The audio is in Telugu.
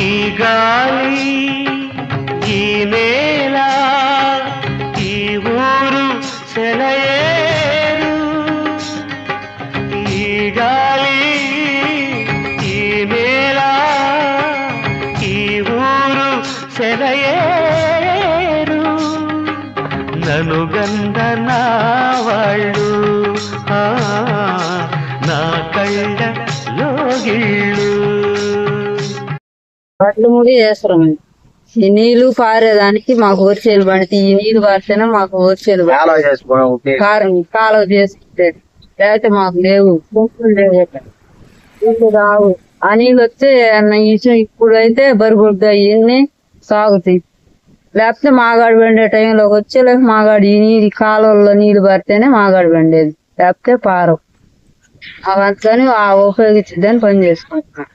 ఈ గాలి ఈ నేల ఈ ఊరు సెలయేరు ఈ గాలి ఈ నేల ఈ ఊరు సెలయేరు నను గంధ నా వాళ్ళు నా కళ్ళ లోగిళ్ళు వడ్లు ముడి చేస్తాం. ఈ నీళ్లు పారేదానికి మాకు వర్షాలు పడితే ఈ నీళ్లు పారితేనే మాకు వర్షాలు కాలువ చేసుకుంటే లేకపోతే మాకు లేవు ఇప్పుడు రావు. ఆ నీళ్ళు వస్తే ఇప్పుడైతే బరిగొడ్డు ఇవన్నీ సాగుతాయి. లేకపోతే మాగాడు పండే టైంలోకి వచ్చే లేక మాగాడు ఈ నీళ్ళు కాలువల్లో నీళ్లు పారితేనే మాగాడు పండేది, లేకపోతే పారవు. అవంతని ఉపయోగించేదాన్ని పని చేసుకుంటున్నాం.